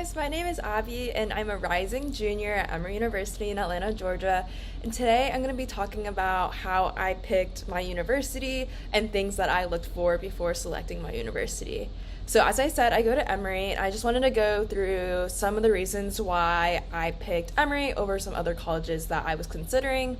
guys, my name is Abby and I'm a rising junior at Emory University in Atlanta, Georgia. And today I'm going to be talking about how I picked my university and things that I looked for before selecting my university. So, as I said, I go to Emory and I just wanted to go through some of the reasons why I picked Emory over some other colleges that I was considering.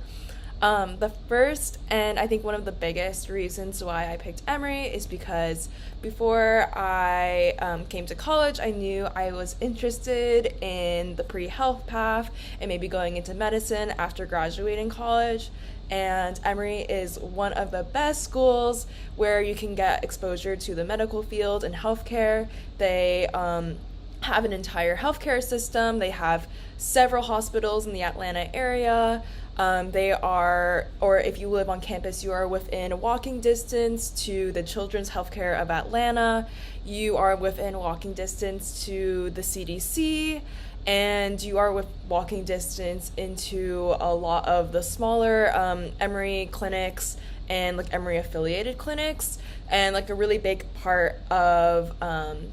The first, and I think one of the biggest reasons why I picked Emory is because before I came to college, I knew I was interested in the pre-health path and maybe going into medicine after graduating college. And Emory is one of the best schools where you can get exposure to the medical field and healthcare. They have an entire healthcare system. They have several hospitals in the Atlanta area. They are, or if you live on campus, you are within walking distance to the Children's Healthcare of Atlanta. You are within walking distance to the CDC, and you are with walking distance into a lot of the smaller Emory clinics and like Emory affiliated clinics. And like a really big part of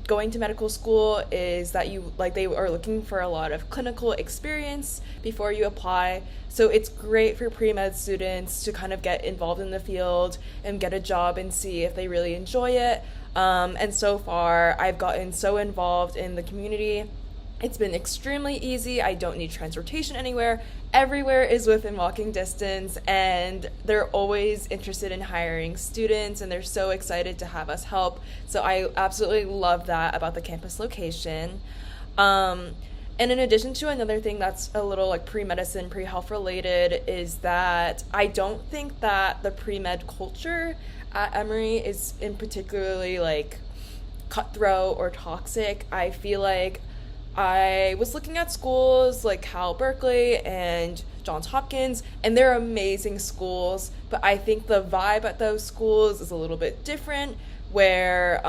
going to medical school is that they are looking for a lot of clinical experience before you apply. So it's great for pre-med students to kind of get involved in the field and get a job and see if they really enjoy it. And so far, I've gotten so involved in the community. It's been extremely easy. I don't need transportation anywhere. Everywhere is within walking distance, and they're always interested in hiring students, and they're so excited to have us help. So I absolutely love that about the campus location. And in addition to another thing that's a little like pre-medicine, pre-health related is that I don't think that the pre-med culture at Emory is in particularly like cutthroat or toxic. I feel like I was looking at schools like Cal Berkeley and Johns Hopkins, and they're amazing schools, but I think the vibe at those schools is a little bit different, where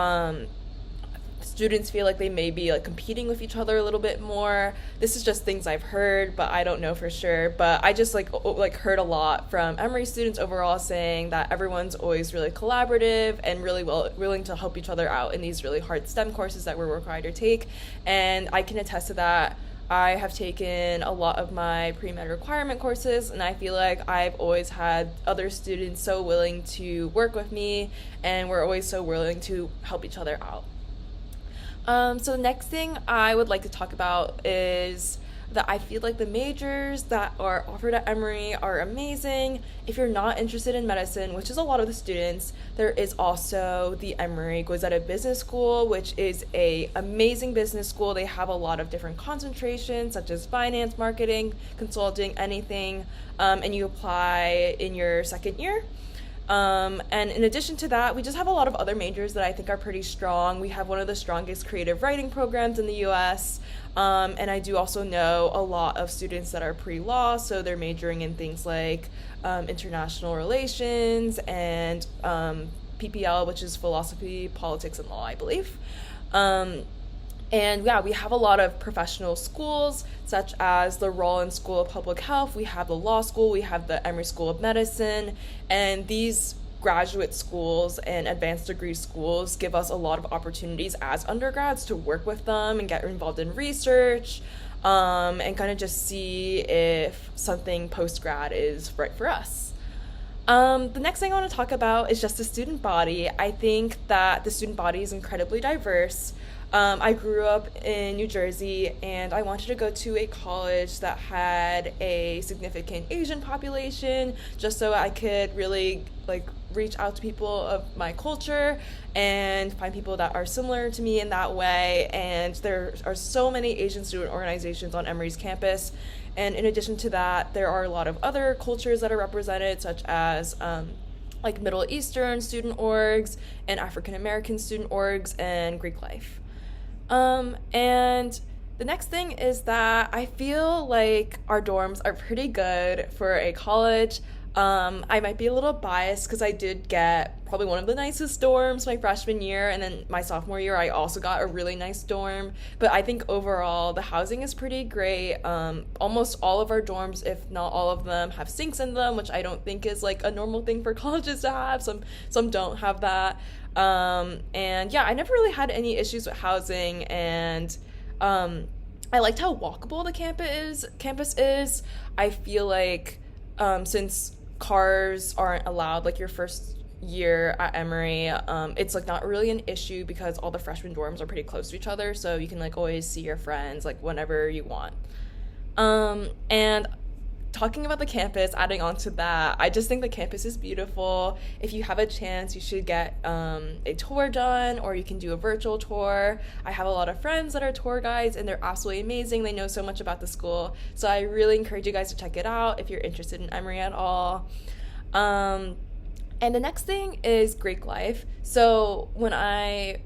students feel like they may be like competing with each other a little bit more. This is just things I've heard, but I don't know for sure. But I just like heard a lot from Emory students overall saying that everyone's always really collaborative and really willing to help each other out in these really hard STEM courses that we're required to take. And I can attest to that. I have taken a lot of my pre-med requirement courses, and I feel like I've always had other students so willing to work with me, and we're always so willing to help each other out. So the next thing I would like to talk about is that I feel like the majors that are offered at Emory are amazing. If you're not interested in medicine, which is a lot of the students, there is also the Emory Guizetta Business School, which is a amazing business school. They have a lot of different concentrations, such as finance, marketing, consulting, anything, and you apply in your second year. And in addition to that, we just have a lot of other majors that I think are pretty strong. We have one of the strongest creative writing programs in the US, and I do also know a lot of students that are pre-law, so they're majoring in things like international relations and PPL, which is philosophy, politics, and law, I believe. And yeah, we have a lot of professional schools, such as the Rollins School of Public Health. We have the law school, we have the Emory School of Medicine, and these graduate schools and advanced degree schools give us a lot of opportunities as undergrads to work with them and get involved in research, and kind of just see if something post-grad is right for us. The next thing I want to talk about is just the student body. I think that the student body is incredibly diverse. I grew up in New Jersey, and I wanted to go to a college that had a significant Asian population, just so I could really like reach out to people of my culture and find people that are similar to me in that way. And there are so many Asian student organizations on Emory's campus. And in addition to that, there are a lot of other cultures that are represented, such as like Middle Eastern student orgs and African American student orgs and Greek life. And the next thing is that I feel like our dorms are pretty good for a college. I might be a little biased because I did get probably one of the nicest dorms my freshman year, and then my sophomore year I also got a really nice dorm. But I think overall the housing is pretty great. Almost all of our dorms, if not all of them, have sinks in them, which I don't think is like a normal thing for colleges to have. Some don't have that. And yeah, I never really had any issues with housing, and I liked how walkable the campus is. I feel like since cars aren't allowed like your first year at Emory, it's like not really an issue because all the freshman dorms are pretty close to each other, so you can like always see your friends like whenever you want. And talking about the campus, adding on to that, I just think the campus is beautiful. If you have a chance, you should get a tour done, or you can do a virtual tour. I have a lot of friends that are tour guides, and they're absolutely amazing. They know so much about the school. So I really encourage you guys to check it out if you're interested in Emory at all. And the next thing is Greek life. So when I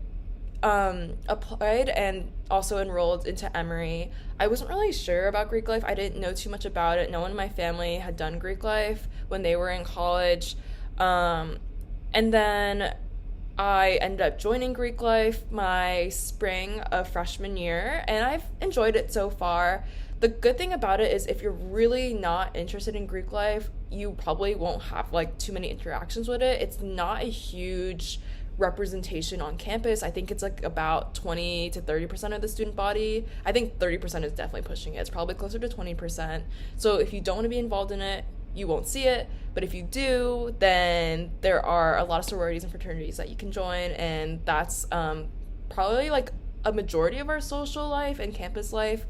applied and also enrolled into Emory, I wasn't really sure about Greek life. I didn't know too much about it. No one in my family had done Greek life when they were in college. And then I ended up joining Greek life my spring of freshman year, and I've enjoyed it so far. The good thing about it is if you're really not interested in Greek life, you probably won't have like too many interactions with it. It's not a huge representation on campus. I think it's like about 20 to 30% of the student body. I think 30% is definitely pushing it. It's probably closer to 20%. So if you don't want to be involved in it, you won't see it. But if you do, then there are a lot of sororities and fraternities that you can join, and that's probably like a majority of our social life and campus life.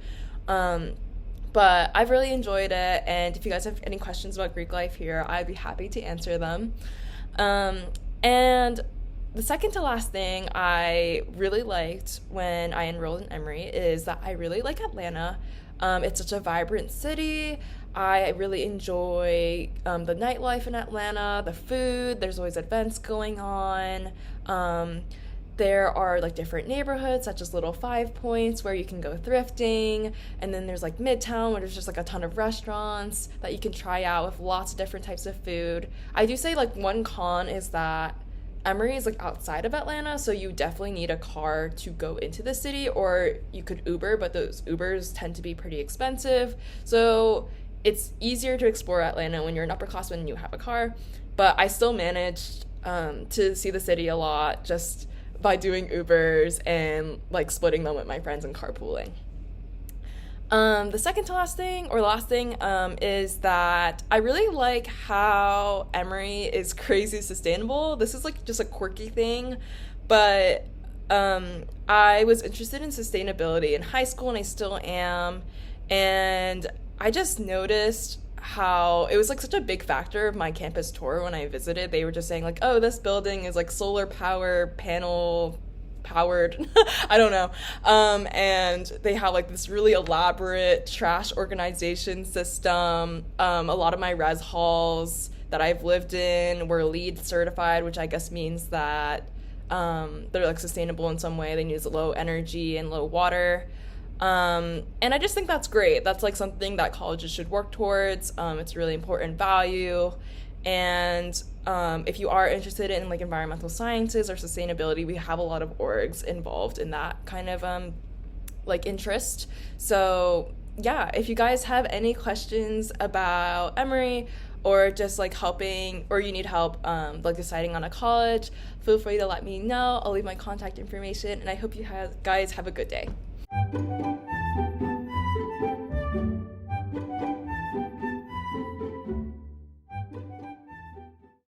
But I've really enjoyed it, and if you guys have any questions about Greek life here, I'd be happy to answer them. And the second to last thing I really liked when I enrolled in Emory is that I really like Atlanta. It's such a vibrant city. I really enjoy the nightlife in Atlanta, the food. There's always events going on. There are like different neighborhoods, such as Little Five Points, where you can go thrifting, and then there's like Midtown, where there's just like a ton of restaurants that you can try out with lots of different types of food. I do say like one con is that Emory is like outside of Atlanta, so you definitely need a car to go into the city, or you could Uber, but those Ubers tend to be pretty expensive. So it's easier to explore Atlanta when you're an upperclassman and you have a car, but I still managed to see the city a lot just by doing Ubers and like splitting them with my friends and carpooling. The second to last thing, or last thing, is that I really like how Emory is crazy sustainable. This is like just a quirky thing, but I was interested in sustainability in high school, and I still am, and I just noticed how it was like such a big factor of my campus tour when I visited. They were just saying like, oh, this building is like solar power panel powered. I don't know. And they have like this really elaborate trash organization system. A lot of my res halls that I've lived in were LEED certified, which I guess means that they're like sustainable in some way. They use low energy and low water. And I just think that's great. That's like something that colleges should work towards. It's a really important value. And if you are interested in like environmental sciences or sustainability, we have a lot of orgs involved in that kind of like interest. So yeah, if you guys have any questions about Emory, or just like helping, or you need help like deciding on a college, feel free to let me know. I'll leave my contact information, and I hope you guys have a good day.